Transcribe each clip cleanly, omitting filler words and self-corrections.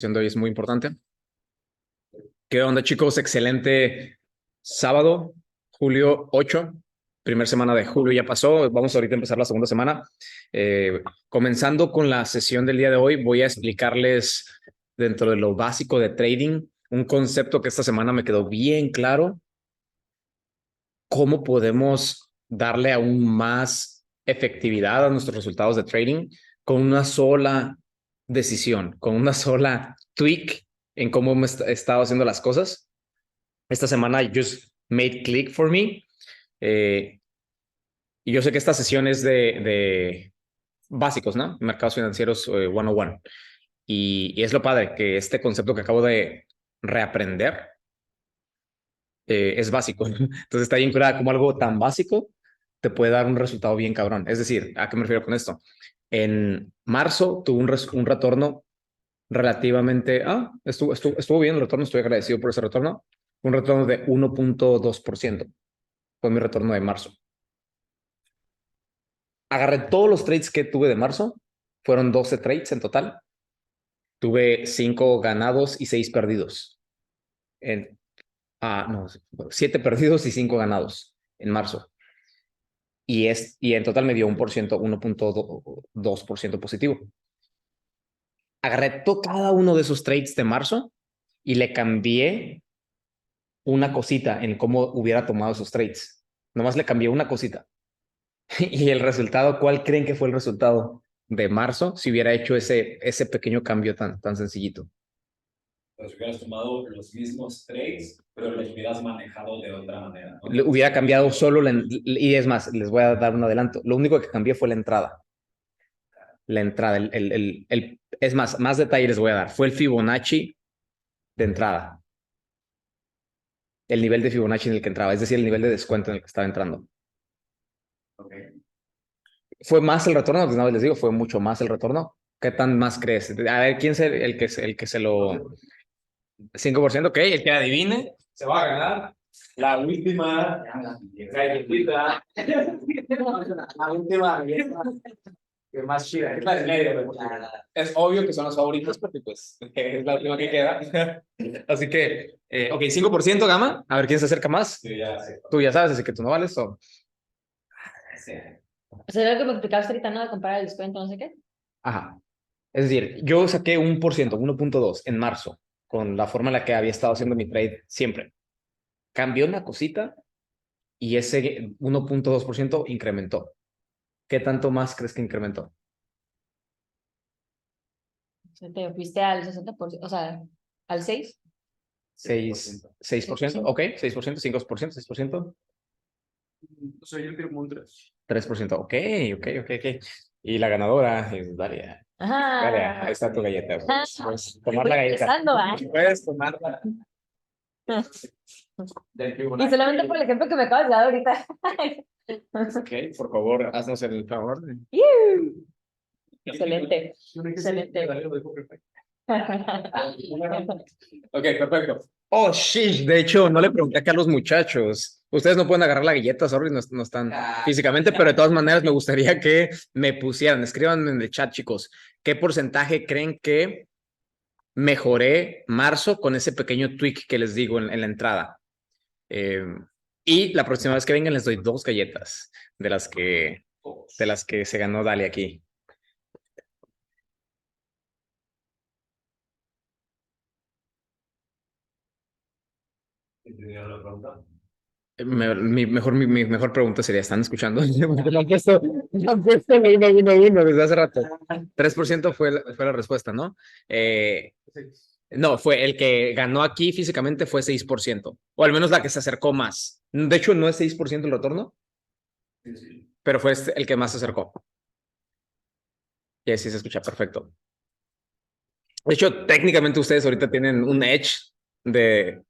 sesión de hoy es muy importante. ¿Qué onda, chicos? Excelente sábado, julio 8. Primera semana de julio ya pasó. Vamos ahorita a empezar la segunda semana. Comenzando con la sesión del día de hoy, voy a explicarles dentro de lo básico de trading un concepto que esta semana me quedó bien claro. ¿Cómo podemos darle aún más efectividad a nuestros resultados de trading con una sola decisión, con una sola tweak en cómo hemos estado haciendo las cosas? Esta semana just made click for me. Y yo sé que esta sesión es de básicos, ¿no? Mercados financieros 101. Y es lo padre que este concepto que acabo de reaprender es básico. Entonces está bien curada como algo tan básico te puede dar un resultado bien cabrón. Es decir, ¿a qué me refiero con esto? En marzo tuvo un retorno relativamente, estuvo bien el retorno, estoy agradecido por ese retorno. Un retorno de 1.2%. Fue mi retorno de marzo. Agarré todos los trades que tuve de marzo, fueron 12 trades en total. Tuve 5 ganados y 6 perdidos. No, 7 perdidos y 5 ganados en marzo. Y en total me dio 1.2% positivo. Agarré cada uno de esos trades de marzo y le cambié una cosita en cómo hubiera tomado esos trades. Nomás le cambié una cosita. Y el resultado, ¿cuál creen que fue el resultado de marzo si hubiera hecho ese pequeño cambio tan sencillito? Pues hubieras tomado los mismos trades, pero los hubieras manejado de otra manera, ¿no? Le hubiera cambiado solo y es más, les voy a dar un adelanto. Lo único que cambié fue la entrada. La entrada, es más detalles les voy a dar. Fue el Fibonacci de entrada. El nivel de Fibonacci en el que entraba, es decir, el nivel de descuento en el que estaba entrando. Okay. ¿Fue más el retorno? Pues no, les digo, fue mucho más el retorno. ¿Qué tan más crees? A ver, ¿quién es el que se lo... 5%, ok, el que adivine se va a ganar la última galletita. La última galleta que más chida, es la de medio. Es obvio que son las favoritas porque pues es la última que queda. Así que, ok, 5% gama. A ver quién se acerca más. Sí, ya sé. Tú ya sabes, así que tú no vales. O... Sí. O sea, lo que me explicaste ahorita, ¿no? De comparar el descuento, no sé qué. Ajá. Es decir, yo saqué 1%, 1.2 en marzo, con la forma en la que había estado haciendo mi trade siempre. Cambió una cosita y ese 1.2% incrementó. ¿Qué tanto más crees que incrementó? O sea, te fuiste al 60%, o sea, al 6. 6%, ok, 6%, 5%, 6%. O sea, yo quiero como un 3. 3%, ok, ok, ok, ok. Y la ganadora es Daria. Daria, ahí Ajá. está tu galleta. Ajá. Puedes tomar Voy la galleta. empezando, ¿ah? Puedes tomarla. Y solamente por el ejemplo que me acabas de dar ahorita. Ok, por favor, haznos el favor. ¡Iu! Excelente. Excelente. Ok, perfecto. Oh, shit. De hecho, no le pregunté acá a los muchachos. Ustedes no pueden agarrar la galleta, sorry, no están físicamente, pero de todas maneras me gustaría que me pusieran, escriban en el chat, chicos, ¿qué porcentaje creen que mejoré marzo con ese pequeño tweak que les digo en la entrada? Eh, y la próxima vez que vengan les doy 2 galletas de las que se ganó Dali aquí. ¿Entendieron la pregunta? Mi mejor pregunta sería, ¿están escuchando? Porque no han puesto el 1 desde hace rato. 3% fue la respuesta, ¿no? No, fue el que ganó aquí físicamente fue 6%, o al menos la que se acercó más. De hecho, no es 6% el retorno, Sí. pero fue el que más se acercó. Y así se escucha perfecto. De hecho, técnicamente ustedes ahorita tienen un edge de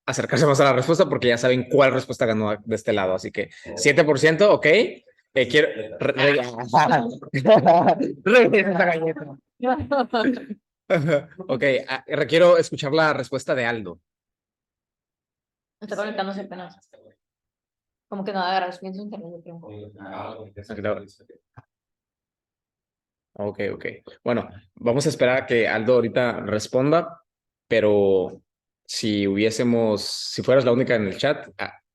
acercarse más a la respuesta porque ya saben cuál respuesta ganó de este lado. Así que 7%, ok. Quiero. Regresa esa galleta. Ok, requiero escuchar la respuesta de Aldo. Está conectándose apenas. Como que no agarras bien su internet, yo creo. Ok, ok. Bueno, vamos a esperar a que Aldo ahorita responda, pero si fueras la única en el chat,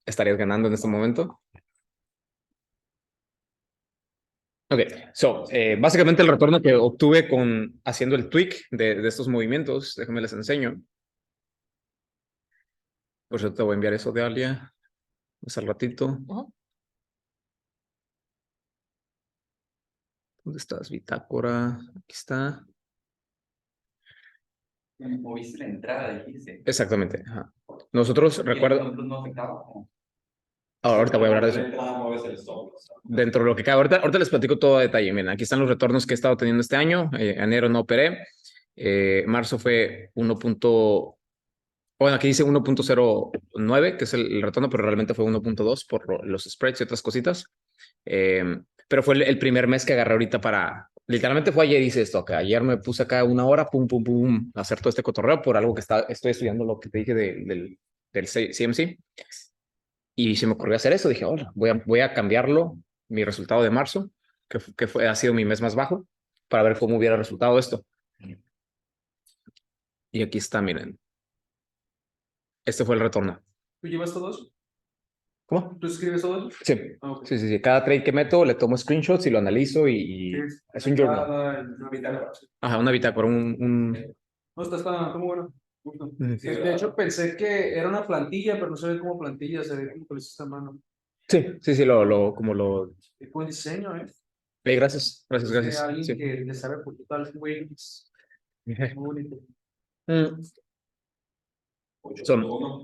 estarías ganando en este momento. Ok, básicamente el retorno que obtuve haciendo el tweak de estos movimientos, déjenme les enseño. Pues yo te voy a enviar eso de Alia, más al ratito. ¿Dónde estás? Bitácora, aquí está. Moviste la entrada, dijiste. Exactamente. Ajá. Nosotros, recuerdo. No afectaba. Ahorita voy a hablar de eso. Dentro de lo que cabe, ahorita les platico todo a detalle. Miren, aquí están los retornos que he estado teniendo este año. Enero no operé. Marzo fue 1. Bueno, aquí dice 1.09, que es el retorno, pero realmente fue 1.2 por los spreads y otras cositas. Pero fue el primer mes que agarré ahorita para. Literalmente fue ayer, hice esto acá. Ayer me puse acá 1 hora, pum, pum, pum, a hacer todo este cotorreo por algo que estoy estudiando, lo que te dije del CMC. Y se me ocurrió hacer eso. Dije, hola, voy a cambiarlo, mi resultado de marzo, ha sido mi mes más bajo, para ver cómo hubiera resultado esto. Y aquí está, miren. Este fue el retorno. ¿Tú llevas todo eso? ¿Cómo? ¿Tú escribes todo eso? Sí, Ok. sí. Cada trade que meto le tomo screenshots y lo analizo y es un journal. Una bitácora. Ajá, una bitácora, No, está muy bueno. Me gusta. Sí, De hecho, pensé que era una plantilla, pero no se ve como plantilla, se ve como que lo hiciste a mano. sí, como lo. Qué buen diseño, ¿eh? Gracias. Es alguien Sí. que le sabe por total, güey. Muy bonito. Mm,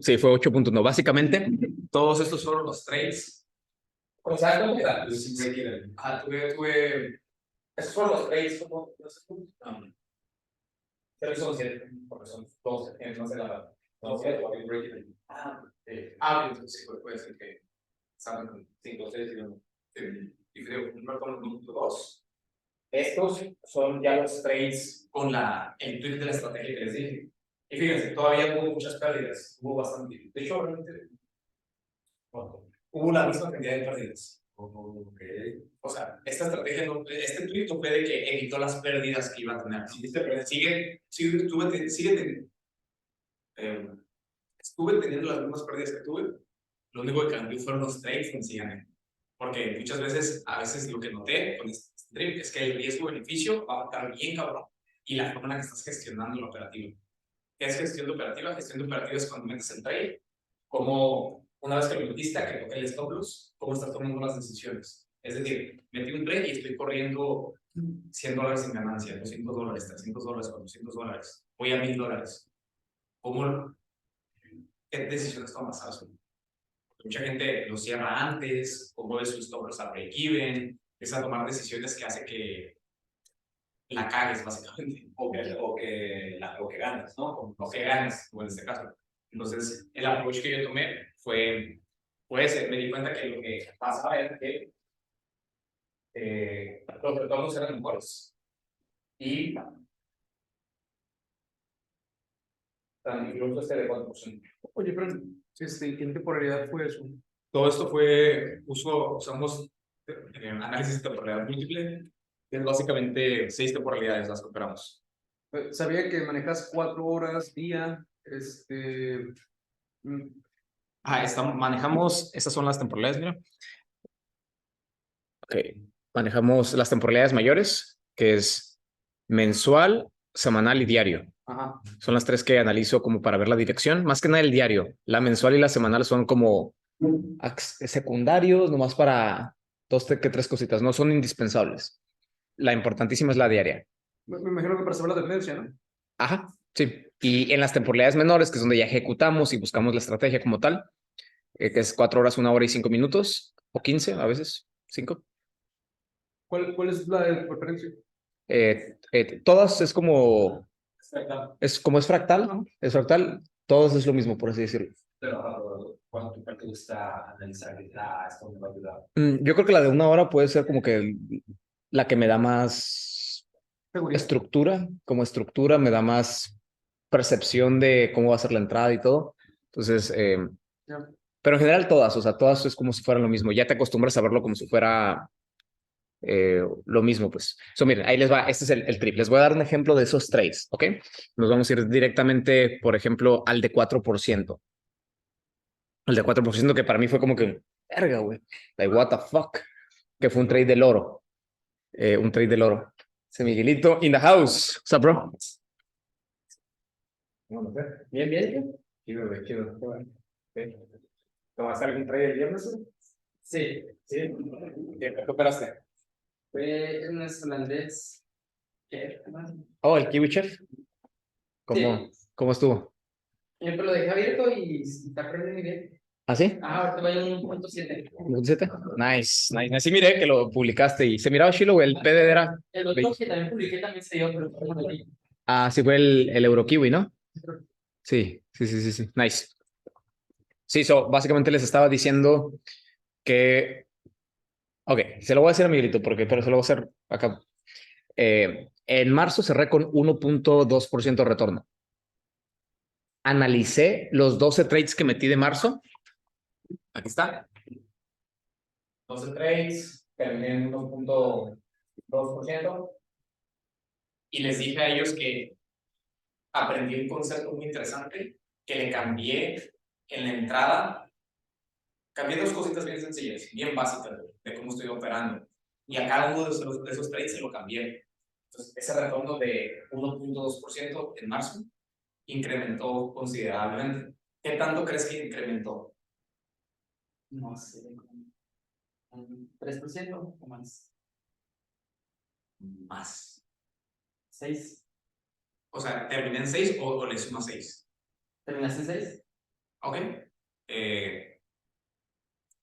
sí, fue 8.1. Básicamente, todos estos fueron los trades. O sea, ¿cómo era? Esos fueron los trades. Pero son 7, porque son 12, no sé la verdad. No sé, entonces sí, puede ser que salgan 5 6 y creo un retorno número 2. Estos son ya los trades con el tweak de la estrategia que les dije. Y fíjense, todavía hubo muchas pérdidas, hubo bastante. De hecho, realmente, hubo la misma cantidad de pérdidas. Okay. O sea, esta estrategia, este tweet no fue de que evitó las pérdidas que iba a tener. Estuve teniendo las mismas pérdidas que tuve. Lo único que cambió fueron los trades en sí. Porque muchas veces, a veces lo que noté con este trade es que el riesgo-beneficio va a estar bien cabrón y la forma en la que estás gestionando la operativa. ¿Qué es gestión de operativa? Gestión de operativa es cuando metes el trade, como una vez que lo metiste, que toque el stop loss, cómo estás tomando las decisiones. Es decir, metí un trade y estoy corriendo $100 en ganancia, $200, $300, $400, voy a $1000. ¿Qué decisiones tomas? ¿Sabes? Mucha gente lo cierra antes, o mueve sus stop loss a break-even, empieza a tomar decisiones que hace que la cagues, básicamente. O que ganes, ¿no? O que ganes, como en este caso. Entonces, el approach que yo tomé fue, me di cuenta que lo que pasaba era que los retornos eran mejores. Y también incluso de 4%. Oye, pero ¿en qué temporalidad fue eso? Todo esto fue, usamos análisis de temporalidad múltiple, que es básicamente 6 temporalidades las que operamos. Sabía que manejas 4 horas día, manejamos, estas son las temporalidades, mira. Ok, manejamos las temporalidades mayores, que es mensual, semanal y diario. Ajá. Son las 3 que analizo como para ver la dirección. Más que nada el diario. La mensual y la semanal son como secundarios, nomás para 2 que 3 cositas. No son indispensables. La importantísima es la diaria. Me imagino que para saber la tendencia, ¿no? Ajá, sí. Y en las temporalidades menores, que es donde ya ejecutamos y buscamos la estrategia como tal, que es 4 horas, 1 hora y 5 minutos, o 15 a veces, 5. ¿Cuál es la de preferencia? Todas es como es fractal, ¿no? Es fractal, todos es lo mismo, por así decirlo. Pero cuando te gusta analizar, esto me va a ayudar. Yo creo que la de 1 hora puede ser como que la que me da más Seguridad. estructura, me da más percepción de cómo va a ser la entrada y todo. Entonces, pero en general todas, o sea, todas es como si fueran lo mismo. Ya te acostumbras a verlo como si fuera lo mismo, pues. Miren, ahí les va, este es el trip. Les voy a dar un ejemplo de esos trades, ¿ok? Nos vamos a ir directamente, por ejemplo, al de 4%. El de 4% que para mí fue como que, verga, güey. Like, what the fuck. Que fue un trade del oro. Un trade del oro. Ese Miguelito in the house. What's up, bro? Bien, bien. Chido, güey, chido. ¿Tomaste algún trade el viernes? Sí, Sí. ¿Qué operaste? fue un neerlandés. ¿Qué? Oh, el Kiwi Chef. ¿Cómo estuvo? Siempre lo dejé abierto y está aprendiendo muy bien. ¿Ah, sí? Ahorita va en 1.7. Nice, nice. Sí miré que lo publicaste y se miraba chilo, güey. El PD era... El otro que también publiqué también se dio, pero fue muy bien. Ah, sí fue el Eurokiwi, ¿no? Sí. Nice. Sí, básicamente les estaba diciendo que... Ok, se lo voy a decir a Miguelito, pero se lo voy a hacer acá. En marzo cerré con 1.2% de retorno. Analicé los 12 trades que metí de marzo. Aquí está. 12 trades, terminé en 1.2%. Y les dije a ellos que aprendí un concepto muy interesante, que le cambié en la entrada. Cambié dos cositas bien sencillas, bien básicas de cómo estoy operando. Y a cada uno de esos trades se lo cambié. Entonces, ese retorno de 1.2% en marzo incrementó considerablemente. ¿Qué tanto crees que incrementó? No sé, un 3% o más. Más. 6. O sea, ¿terminé en 6 o le sumo 6? ¿Terminaste en 6? Ok.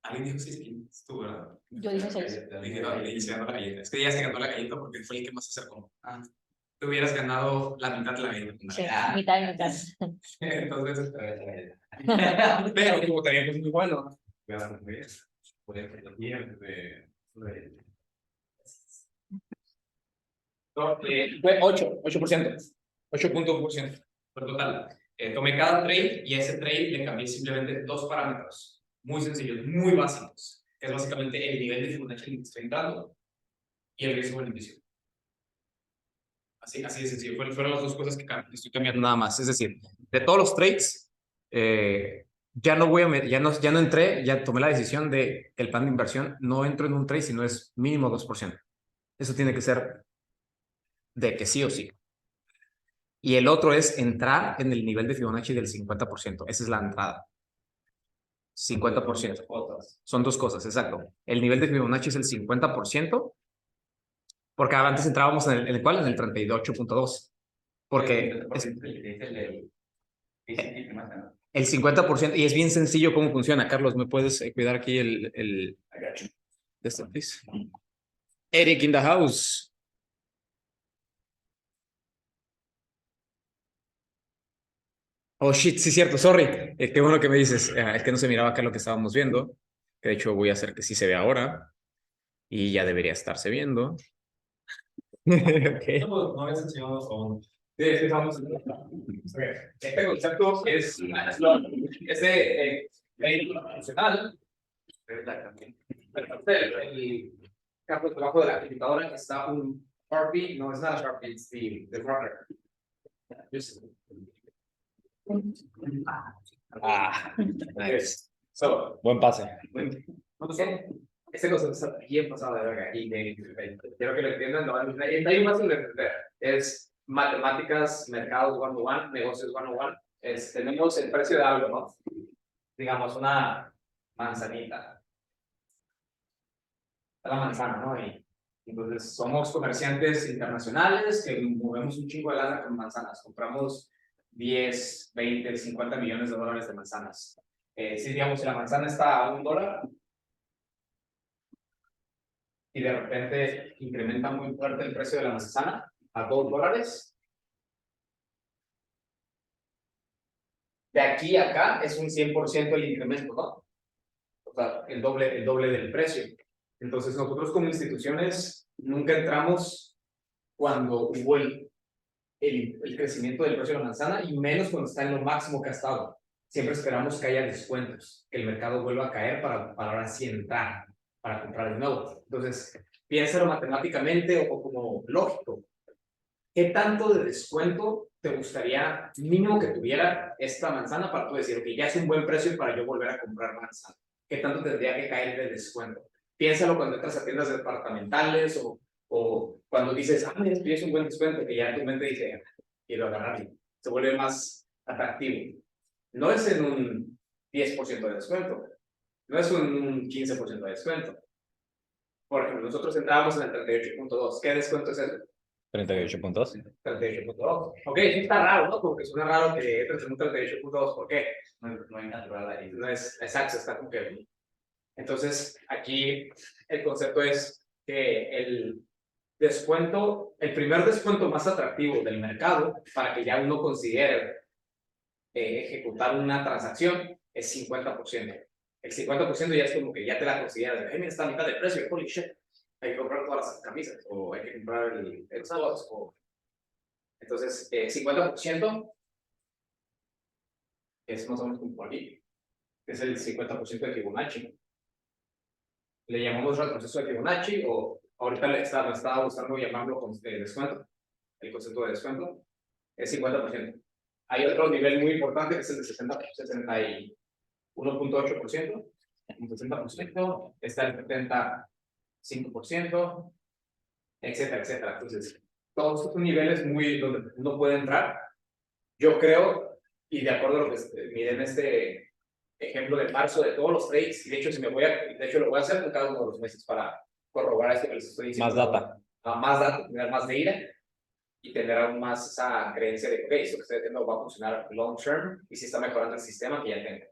Alguien dijo 6 aquí. Estuvo, ¿verdad? Yo dije 6. Dije, no, le hice ganó la galleta. Es que ya se ganó la galleta porque fue el que más se acercó. Tú hubieras ganado la mitad de la galleta. Sí, mitad y mitad. Entonces, pero como también fue muy bueno. Fue 8%. 8.1%. Por total. Tomé cada trade y a ese trade le cambié simplemente dos parámetros. Muy sencillos, muy básicos. Que es básicamente el nivel de Fibonacci que estoy entrando y el riesgo beneficio. Así de sencillo. Fueron las dos cosas que estoy cambiando nada más. Es decir, de todos los trades, ya no entré, ya tomé la decisión de que el plan de inversión no entro en un trade si no es mínimo 2%. Eso tiene que ser de que sí o sí. Y el otro es entrar en el nivel de Fibonacci del 50%. Esa es la entrada. 50%. Son dos cosas, exacto. El nivel de Fibonacci es el 50%, porque antes entrábamos en el cual, en el 38.2. Porque el 50%, y es bien sencillo cómo funciona. Carlos, ¿me puedes cuidar aquí el please? Eric in the house. Oh, shit, sí, cierto, sorry. Qué bueno que me dices. Es que no se miraba acá lo que estábamos viendo. Que de hecho voy a hacer que sí se vea ahora. Y ya debería estarse viendo. Okay. No habías enseñado aún. Este concepto es de funcional. El campo debajo de la computadora está un Sharpie. No es nada Sharpie, es the runner. Nice. Buen pase. Este concepto está bien pasado de verga y quiero que lo entiendan. No, está bien fácil de entender. Es matemáticas, mercados 101, negocios 101. Tenemos el precio de algo, ¿no? Digamos, una manzanita. La manzana, ¿no? Y entonces somos comerciantes internacionales que movemos un chingo de lana con manzanas. Compramos 10, 20, 50 millones de dólares de manzanas. Si digamos, si la manzana está a $1 y de repente incrementa muy fuerte el precio de la manzana a $2, de aquí a acá es un 100% el incremento, ¿no? O sea, el doble del precio. Entonces nosotros como instituciones nunca entramos cuando hubo el crecimiento del precio de la manzana y menos cuando está en lo máximo que ha estado. Siempre esperamos que haya descuentos, que el mercado vuelva a caer para ahora sí entrar, para comprar de nuevo. Entonces, piénsalo matemáticamente o como lógico. ¿Qué tanto de descuento te gustaría mínimo que tuviera esta manzana para tú decir, ok, ya es un buen precio para yo volver a comprar manzana? ¿Qué tanto tendría que caer de descuento? Piénsalo cuando entras a tiendas departamentales o cuando dices, ah, mira, esto ya es un buen descuento, que ya tu mente dice, quiero agarrarlo. Se vuelve más atractivo. No es en un 10% de descuento, no es un 15% de descuento. Por ejemplo, nosotros entrábamos en el 38.2. ¿Qué descuento es eso? 38.2. 38.2. Ok, eso está raro, ¿no? Porque suena raro que entres en un 38.2. ¿Por qué? No hay natural ahí. No es exacto, está como que. Entonces, aquí el concepto es que el descuento, el primer descuento más atractivo del mercado para que ya uno considere ejecutar una transacción es 50%. El 50% ya es como que ya te la consideras. Mira, está a mitad de precio, holy shit. Hay que comprar todas las camisas o hay que comprar el slots. Entonces, 50% es más o menos como por aquí. Es el 50% de Fibonacci. Le llamamos retroceso de Fibonacci o ahorita me estaba buscando llamarlo con descuento. El concepto de descuento es 50%. Hay otro nivel muy importante que es el de 61.8%. Un 60%, está el 75%, etcétera, etcétera. Entonces, todos estos niveles muy donde uno puede entrar. Yo creo, y de acuerdo a lo que miren este ejemplo de marzo de todos los trades, y de hecho, de hecho lo voy a hacer con cada uno de los meses para corroborar esto que les estoy diciendo. Más data. Más data, tener más data y tener aún más esa creencia de que esto que estoy haciendo va a funcionar long term y si está mejorando el sistema que ya tengo.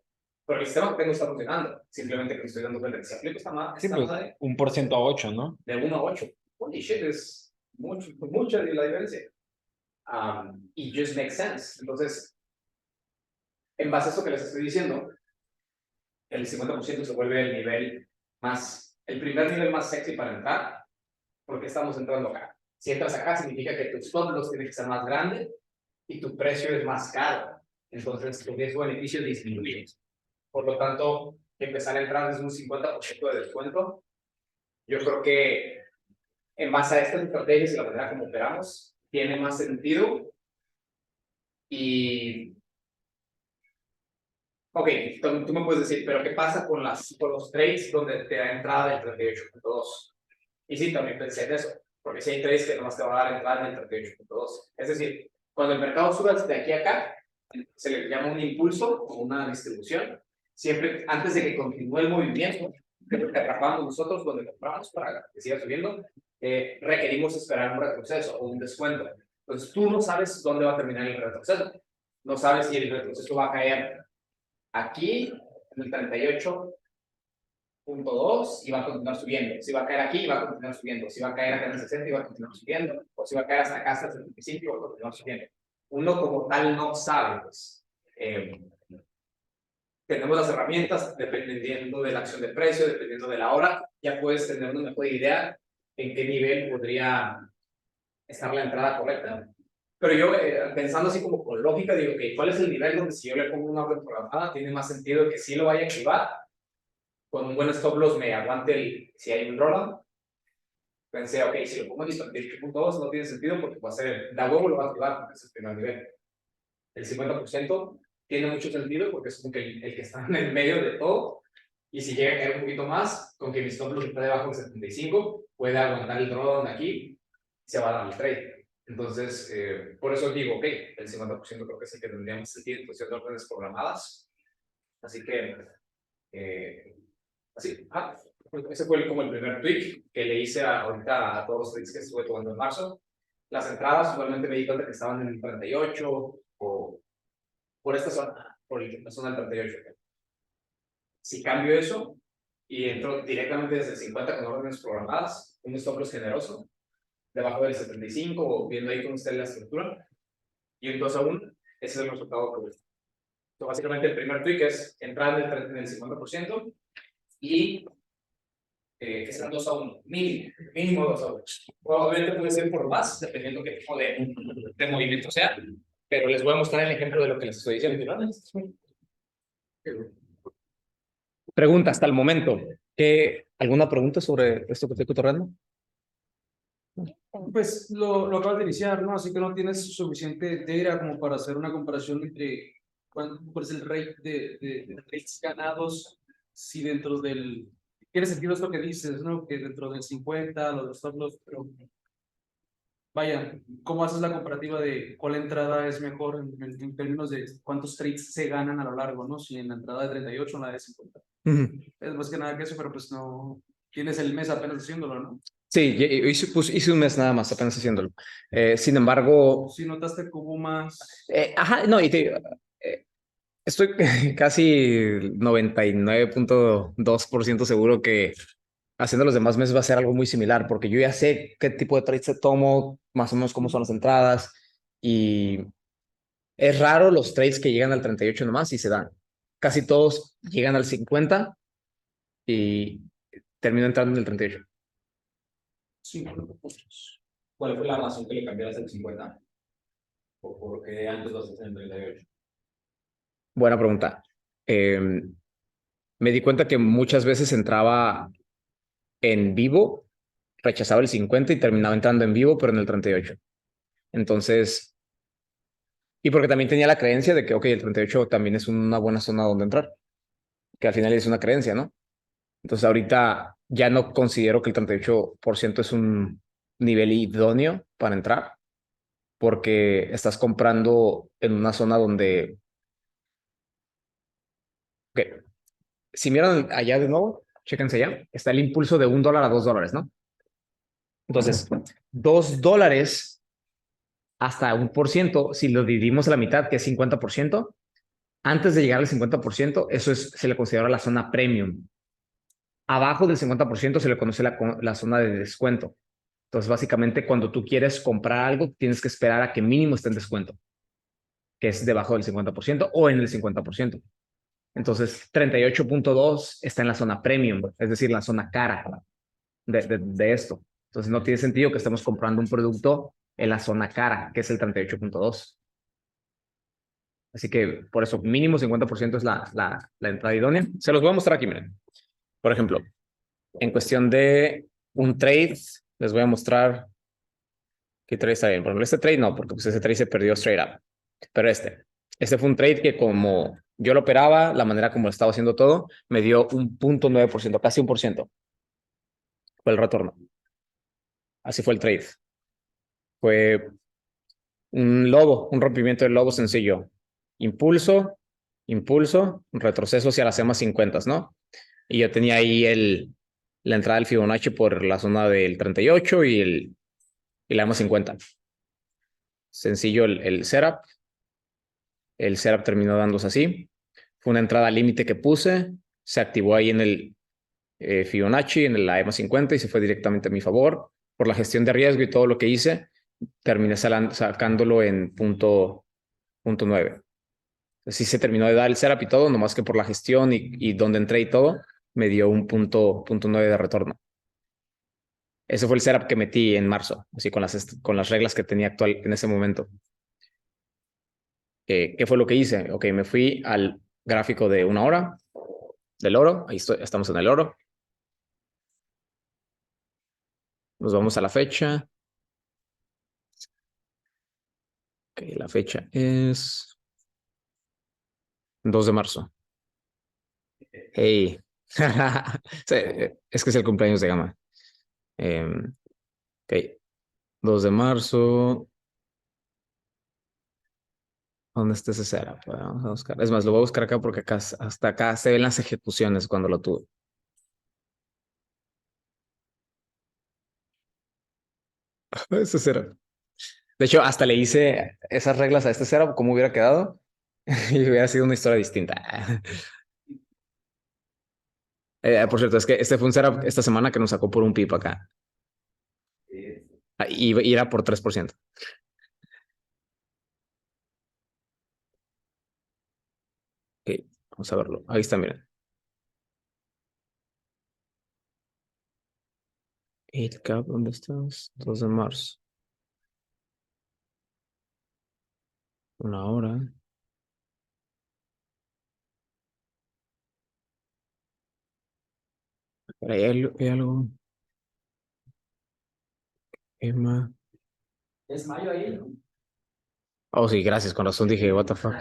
Pero el sistema que tengo está funcionando, simplemente que me estoy dando cuenta de que si aplico esta Sí, pues, madre 1% a 8, ¿no? de 1 a 8. Holy shit, es mucha la diferencia. Y just makes sense. Entonces, en base a eso que les estoy diciendo, el 50% se vuelve el nivel el primer nivel más sexy para entrar, porque estamos entrando acá. Si entras acá, significa que tu stop loss tiene que ser más grande y tu precio es más caro. Entonces, tu riesgo-beneficio disminuye. Por lo tanto, empezar a entrar desde un 50% de descuento. Yo creo que en base a estas estrategias y la manera como operamos, tiene más sentido. Y, ok, tú me puedes decir, pero ¿qué pasa con los trades donde te da entrada del 38.2? Y sí, también pensé en eso, porque si hay trades que nomás te va a dar entrada en el 38.2. Es decir, cuando el mercado sube de aquí a acá, se le llama un impulso o una distribución. Siempre antes de que continúe el movimiento, que es lo que atrapamos nosotros cuando compramos para que siga subiendo, requerimos esperar un retroceso o un descuento. Entonces tú no sabes dónde va a terminar el retroceso. No sabes si el retroceso va a caer aquí, en el 38.2 y va a continuar subiendo. Si va a caer aquí y va a continuar subiendo. Si va a caer acá en el 60 y va a continuar subiendo. O si va a caer hasta acá hasta el 75 y va a continuar subiendo. Uno como tal no sabe, pues. Tenemos las herramientas, dependiendo de la acción de precio, dependiendo de la hora, ya puedes tener una mejor idea en qué nivel podría estar la entrada correcta. Pero yo, pensando así como con lógica, digo, okay, ¿cuál es el nivel donde si yo le pongo una orden programada, tiene más sentido que sí lo vaya a activar? Con un buen stop loss me aguante si hay un drawdown. Pensé, ok, si lo pongo en 18.2 no tiene sentido porque va a ser, la huevo lo va a activar porque es el primer nivel. El 50% tiene mucho sentido porque es como que el que está en el medio de todo. Y si llega a caer un poquito más, con que mi stop loss está debajo de 75, puede aguantar el drawdown aquí y se va a dar el trade. Entonces, por eso digo, ok, el 50% creo que sí que tendríamos sentido en cuestión de órdenes programadas. Así que, así, ese fue como el primer tweak que le hice ahorita a todos los tweets que estuve tomando en marzo. Las entradas, igualmente me di cuenta que estaban en el 38 o por esta zona, por la zona del 38. Si cambio eso y entro directamente desde el 50 con órdenes programadas, un stop loss generoso, debajo del 75 o viendo ahí cómo está la estructura, y un 2 a 1, ese es el resultado que busco. Entonces, básicamente el primer tweak es entrar en el 50% y que sean 2 a 1, mínimo 2 a 1. Probablemente puede ser por más, dependiendo qué tipo de movimiento sea, pero les voy a mostrar el ejemplo de lo que les estoy diciendo. Pregunta hasta el momento. ¿Alguna pregunta sobre esto que estoy cotorreando? Pues lo acabas de iniciar, ¿no? Así que no tienes suficiente data como para hacer una comparación entre cuál es el rate de rates ganados, si dentro del... Tiene sentido esto que dices, ¿no? Que dentro del 50, los stop loss, pero vaya, ¿cómo haces la comparativa de cuál entrada es mejor en términos de cuántos trades se ganan a lo largo, ¿no? Si en la entrada de 38 o en la de 50. Ujú. Es más que nada que eso, pero pues no... Tienes el mes apenas haciéndolo, ¿no? Sí, hice un mes nada más, apenas haciéndolo. Sin embargo, Si notaste que hubo más... ajá, no, estoy casi 99.2% seguro que haciendo los demás meses va a ser algo muy similar, porque yo ya sé qué tipo de trades tomo, más o menos cómo son las entradas, y es raro los trades que llegan al 38 nomás y se dan. Casi todos llegan al 50 y termino entrando en el 38. 50 puntos. ¿Cuál fue la razón que le cambiaste el 50? ¿O por qué antes lo hacías en 38? Buena pregunta. Eh, Me di cuenta que muchas veces entraba en vivo, rechazaba el 50 y terminaba entrando en vivo, pero en el 38. Entonces, y porque también tenía la creencia de que, ok, el 38 también es una buena zona donde entrar, que al final es una creencia, ¿no? Entonces, ahorita ya no considero que el 38% es un nivel idóneo para entrar, porque estás comprando en una zona donde, ok, si miran allá de nuevo, chéquense allá, está el impulso de $1 a $2, ¿no? Entonces, $2 hasta 1%, si lo dividimos a la mitad, que es 50%, antes de llegar al 50%, eso se le considera la zona premium. Abajo del 50% se le conoce la zona de descuento. Entonces, básicamente, cuando tú quieres comprar algo, tienes que esperar a que mínimo esté en descuento, que es debajo del 50% o en el 50%. Entonces, 38.2 está en la zona premium, es decir, la zona cara de esto. Entonces, no tiene sentido que estemos comprando un producto en la zona cara, que es el 38.2. Así que por eso, mínimo 50% es la entrada idónea. Se los voy a mostrar aquí, miren. Por ejemplo, en cuestión de un trade, les voy a mostrar qué trade está bien. Por ejemplo, este trade no, porque pues ese trade se perdió straight up. Pero este fue un trade que como yo lo operaba, la manera como lo estaba haciendo todo, me dio un 0.9%, casi 1%. Fue el retorno. Así fue el trade. Fue un rompimiento del lobo sencillo. Impulso, impulso, retroceso hacia las EMA 50, ¿no? Y yo tenía ahí la entrada del Fibonacci por la zona del 38 y la EMA 50. Sencillo el setup. El setup terminó dándose así. Fue una entrada límite que puse, se activó ahí en el Fibonacci, en la EMA 50 y se fue directamente a mi favor. Por la gestión de riesgo y todo lo que hice, terminé sacándolo en punto 9. Sí se terminó de dar el setup y todo, nomás que por la gestión y donde entré y todo, me dio un punto 9 de retorno. Ese fue el setup que metí en marzo, así con las reglas que tenía actual en ese momento. ¿Qué fue lo que hice? Ok, me fui al gráfico de una hora del oro. Ahí estamos en el oro. Nos vamos a la fecha. Ok, la fecha es 2 de marzo. Hey. Sí, es que es el cumpleaños de Gama. Ok, 2 de marzo. ¿Dónde está ese setup? Vamos a buscar. Es más, lo voy a buscar acá porque hasta acá se ven las ejecuciones cuando lo tuve. Ese setup. De hecho, hasta le hice esas reglas a este setup, cómo hubiera quedado, y hubiera sido una historia distinta. Por cierto, es que este fue un setup esta semana que nos sacó por un pip acá. Y era por 3%. Ok, vamos a verlo. Ahí está, miren. 8 cap, ¿dónde estás? 2 de marzo. Una hora. Hay algo. EMA. Es mayo ahí, ¿no? Oh, sí, gracias. Con razón dije, what the fuck.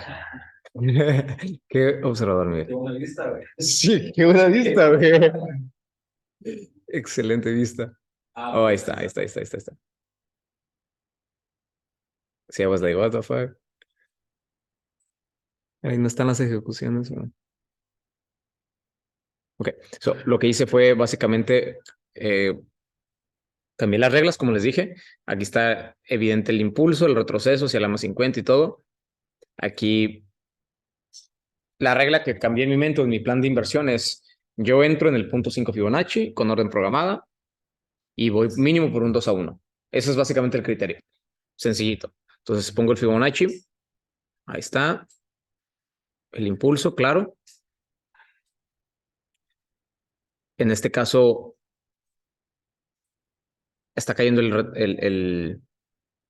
Qué observador, Miguel. Qué buena lista, güey. Sí, qué buena vista, güey. Excelente vista. Oh, ahí está, ahí está, ahí está, ahí está, ahí está. Sí, I was like, what the fuck. Ahí no están las ejecuciones, ¿no? Ok, so, lo que hice fue básicamente cambié las reglas, como les dije. Aquí está evidente el impulso, el retroceso hacia la más 50 y todo. Aquí la regla que cambié en mi mente, en mi plan de inversión es, yo entro en el punto 5 Fibonacci con orden programada y voy mínimo por un 2-1. Ese es básicamente el criterio. Sencillito. Entonces pongo el Fibonacci. Ahí está. El impulso, claro. En este caso, está cayendo el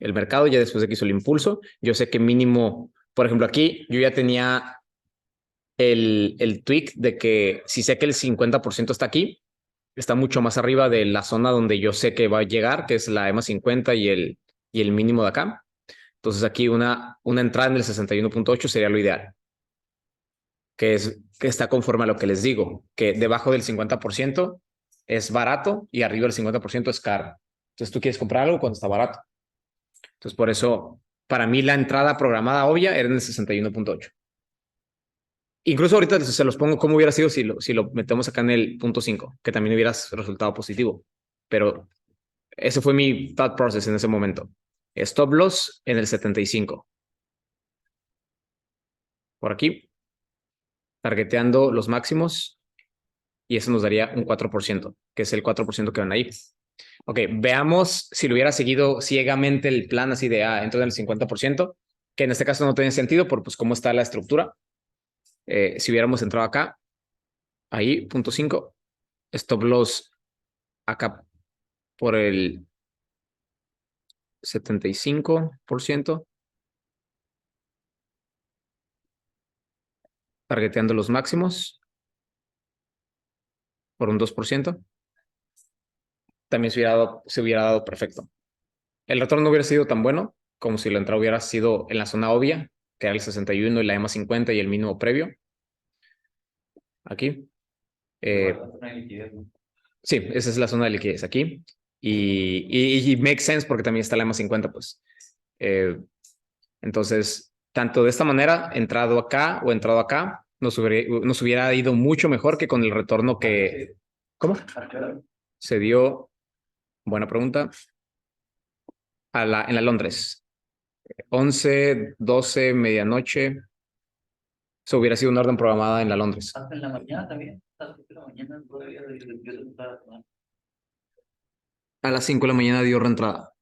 mercado ya después de que hizo el impulso. Yo sé que mínimo, por ejemplo, aquí yo ya tenía el tweak de que si sé que el 50% está aquí, está mucho más arriba de la zona donde yo sé que va a llegar, que es la EMA 50 y el mínimo de acá. Entonces aquí una entrada en el 61.8 sería lo ideal, que está conforme a lo que les digo, que debajo del 50% es barato y arriba del 50% es caro. Entonces tú quieres comprar algo cuando está barato. Entonces por eso, para mí la entrada programada obvia era en el 61.8. Incluso ahorita se los pongo cómo hubiera sido si lo metemos acá en el punto 5, que también hubiera resultado positivo. Pero ese fue mi thought process en ese momento. Stop loss en el 75. Por aquí. Targeteando los máximos. Y eso nos daría un 4%, que es el 4% que van ahí. Ok, veamos si lo hubiera seguido ciegamente el plan así de, entro en el 50%, que en este caso no tiene sentido por pues cómo está la estructura. Si hubiéramos entrado acá, ahí, punto 5, stop loss acá por el 75%, targeteando los máximos por un 2%, también se hubiera dado perfecto. El retorno no hubiera sido tan bueno como si la entrada hubiera sido en la zona obvia, que era el 61 y la EMA 50 y el mínimo previo. Aquí. Sí, esa es la zona de liquidez aquí. Y makes sense porque también está la EMA 50, pues. Entonces, tanto de esta manera, entrado acá o entrado acá, nos hubiera ido mucho mejor que con el retorno que... ¿Cómo? Se dio, buena pregunta, en la Londres. 11, 12, medianoche. Eso hubiera sido una orden programada en la Londres. Hasta en la mañana también. Hasta en la mañana todavía A las 5 de la mañana dio reentrada.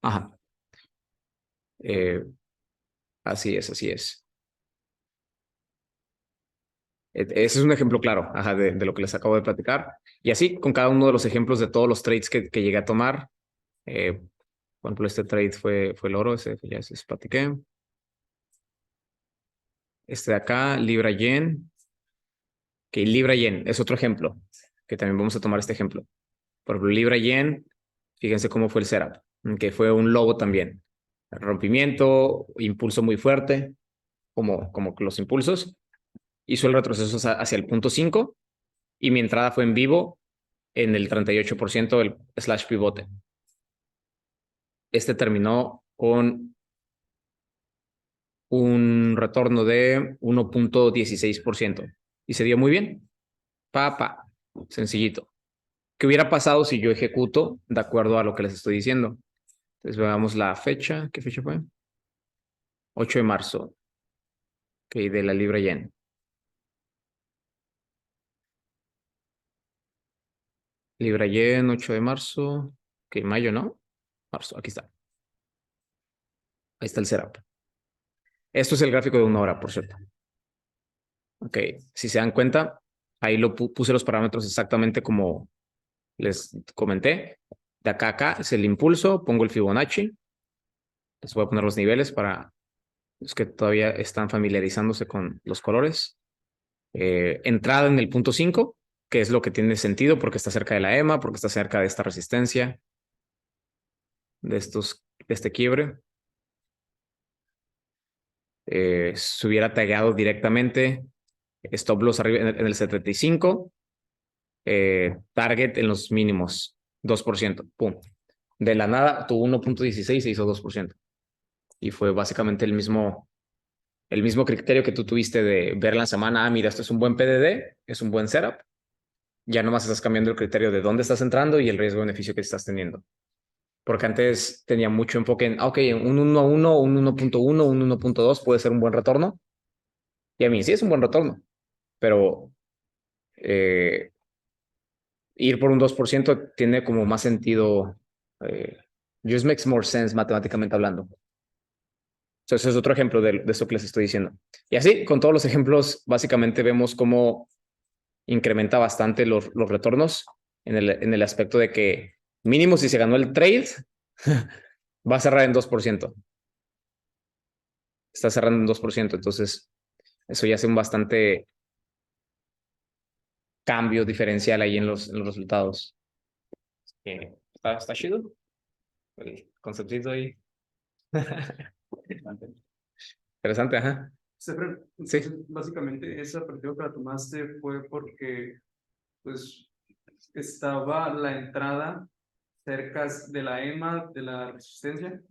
Ajá. Así es, así es. Ese es un ejemplo claro, ajá, de lo que les acabo de platicar. Y así, con cada uno de los ejemplos de todos los trades que llegué a tomar. Por ejemplo, este trade fue el oro, ese ya se platiqué. Este de acá, Libra Yen. Que Libra Yen es otro ejemplo, que también vamos a tomar este ejemplo. Por ejemplo, Libra Yen, fíjense cómo fue el setup, que fue un lobo también. Rompimiento, impulso muy fuerte, como los impulsos. Hizo el retroceso hacia el punto 5 y mi entrada fue en vivo en el 38% del slash pivote. Este terminó con un retorno de 1.16% y se dio muy bien. Sencillito. ¿Qué hubiera pasado si yo ejecuto de acuerdo a lo que les estoy diciendo? Entonces veamos la fecha. ¿Qué fecha fue? 8 de marzo. Ok, de la Libra Yen. Libra Yen, 8 de marzo. Ok, mayo, ¿no? Marzo, aquí está. Ahí está el setup. Esto es el gráfico de 1 hora, por cierto. Ok, si se dan cuenta, ahí puse los parámetros exactamente como les comenté. De acá a acá es el impulso, pongo el Fibonacci. Les voy a poner los niveles para los que todavía están familiarizándose con los colores. Entrada en el punto 5, que es lo que tiene sentido porque está cerca de la EMA, porque está cerca de esta resistencia. de este quiebre. Se hubiera tagueado directamente stop loss arriba en el 75, target en los mínimos, 2%, pum. De la nada tuvo 1.16 y se hizo 2%. Y fue básicamente el mismo criterio que tú tuviste de ver la semana, mira, esto es un buen PDD, es un buen setup. Ya nomás estás cambiando el criterio de dónde estás entrando y el riesgo-beneficio que estás teniendo. Porque antes tenía mucho enfoque en, ok, un 1.1, un 1.1, un 1.2 puede ser un buen retorno. Y a mí sí es un buen retorno, pero ir por un 2% tiene como más sentido, just makes more sense matemáticamente hablando. Entonces, ese es otro ejemplo de esto que les estoy diciendo. Y así, con todos los ejemplos, básicamente vemos cómo incrementa bastante los retornos en el aspecto de que mínimo si se ganó el trade, va a cerrar en 2%. Está cerrando en 2%, entonces eso ya hace un bastante cambio diferencial ahí en los resultados. Está chido el conceptito ahí. Interesante, ajá. Sefren, Sí. entonces, básicamente esa partida que la tomaste fue porque pues estaba la entrada cerca de la EMA, de la resistencia,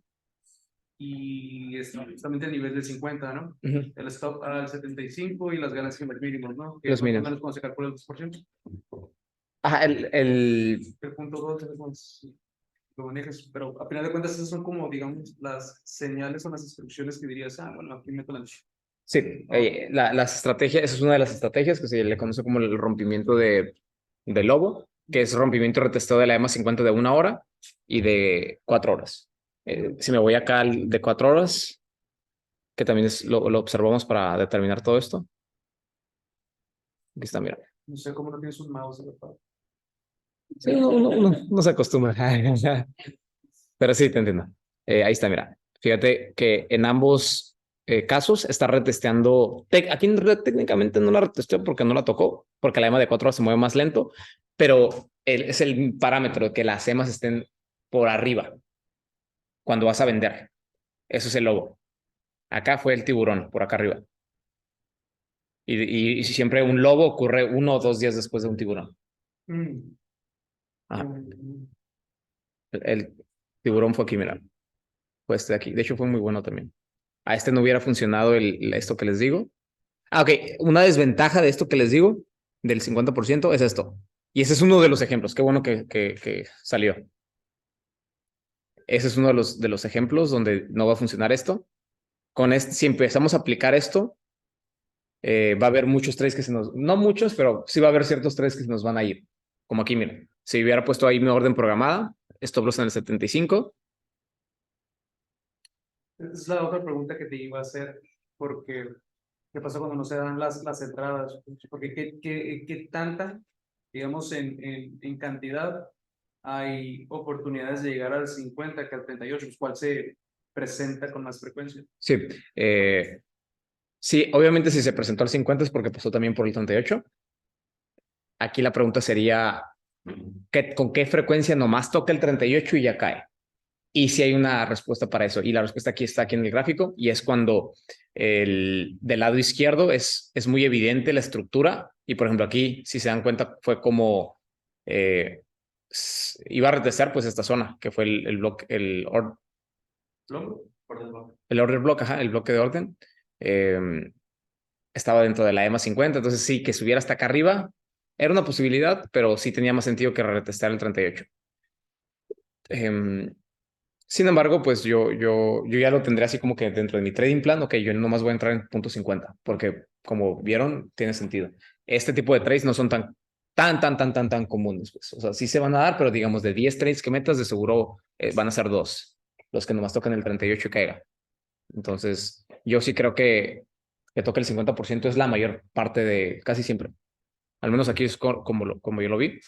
y está justamente a nivel de 50, ¿no? Ujú. El stop al 75 y las ganancias en los mínimos, ¿no? Que Los más o mínimos. menos cuando se calcula el 2%. Ajá, el El punto 2 es cuando lo manejas, pero a final de cuentas esas son como, digamos, las señales o las instrucciones que dirías, bueno, aquí meto la noche. sí, las estrategias, esa es una de las estrategias que se le conoce como el rompimiento de lobo, que es rompimiento y retesteo de la EMA 50 de 1 hora y de 4 horas. Si me voy acá al de 4 horas, que también lo observamos para determinar todo esto. Aquí está, mira. No sé cómo no tienes un mouse, ¿verdad? Sí, uno no se acostumbra. Pero sí, te entiendo. Ahí está, mira. Fíjate que en ambos casos está retesteando. Aquí técnicamente no la retesteó porque no la tocó, porque la EMA de 4 horas se mueve más lento, pero es el parámetro que las EMAs estén por arriba cuando vas a vender. Eso es el lobo. Acá fue el tiburón, por acá arriba. Y siempre un lobo ocurre 1 o 2 días después de un tiburón. Mm. Ajá. Mm. El tiburón fue aquí, mira. Fue este de aquí. De hecho, fue muy bueno también. A este no hubiera funcionado esto que les digo. Ok. Una desventaja de esto que les digo, del 50%, es esto. Y ese es uno de los ejemplos. Qué bueno que salió. Ese es uno de los ejemplos donde no va a funcionar esto. Si empezamos a aplicar esto, va a haber muchos trades que se nos... No muchos, pero sí va a haber ciertos trades que se nos van a ir. Como aquí, miren. Si hubiera puesto ahí mi orden programada, stop loss en el 75. Es la otra pregunta que te iba a hacer, porque ¿qué pasa cuando no se dan las entradas? Porque ¿qué tanta, digamos, en cantidad hay oportunidades de llegar al 50 que al 38, pues, cuál se presenta con más frecuencia? Sí. Sí, obviamente si se presentó al 50 es porque pasó también por el 38. Aquí la pregunta sería, ¿con qué frecuencia nomás toca el 38 y ya cae? Y si hay una respuesta para eso. Y la respuesta aquí está aquí en el gráfico y es cuando del lado izquierdo es muy evidente la estructura. Y por ejemplo aquí, si se dan cuenta, fue como iba a retestar pues esta zona, que fue el bloque, ¿Lo? Por debajo. el order block, ajá, el bloque de orden. Estaba dentro de la EMA 50, entonces sí, que subiera hasta acá arriba era una posibilidad, pero sí tenía más sentido que retestar el 38. Sin embargo, pues yo ya lo tendré así como que dentro de mi trading plan, ok, yo nomás voy a entrar en punto 50, porque como vieron, tiene sentido. Este tipo de trades no son tan comunes, pues. O sea, sí se van a dar, pero digamos de 10 trades que metas, de seguro van a ser 2, los que nomás tocan el 38 y caiga. Entonces, yo sí creo que toca el 50% es la mayor parte de casi siempre. Al menos aquí es como yo lo vi.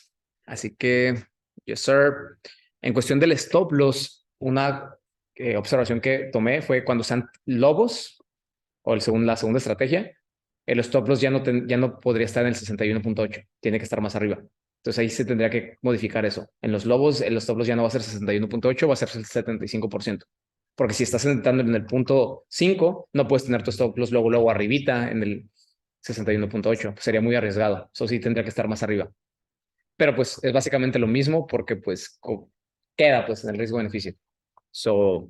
Así que, yes, sir. En cuestión del stop loss, una observación que tomé fue cuando sean lobos, o la segunda estrategia, el stop loss ya no podría estar en el 61.8, tiene que estar más arriba. Entonces ahí se tendría que modificar eso. En los lobos, el stop loss ya no va a ser 61.8, va a ser el 75%. Porque si estás entrando en el punto 5, no puedes tener tu stop loss luego arribita en el 61.8. Sería muy arriesgado. Eso sí tendría que estar más arriba. Pero pues es básicamente lo mismo porque pues queda pues en el riesgo-beneficio. So,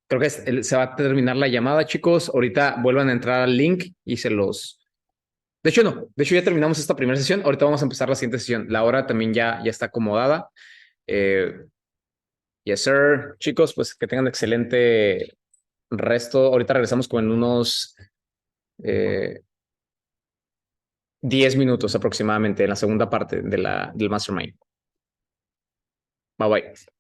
creo que se va a terminar la llamada, chicos. Ahorita vuelvan a entrar al link y se los... De hecho, no. De hecho, ya terminamos esta primera sesión. Ahorita vamos a empezar la siguiente sesión. La hora también ya está acomodada. Yes, sir. Chicos, pues que tengan excelente resto. Ahorita regresamos con unos 10 minutos aproximadamente en la segunda parte del Mastermind. Bye bye.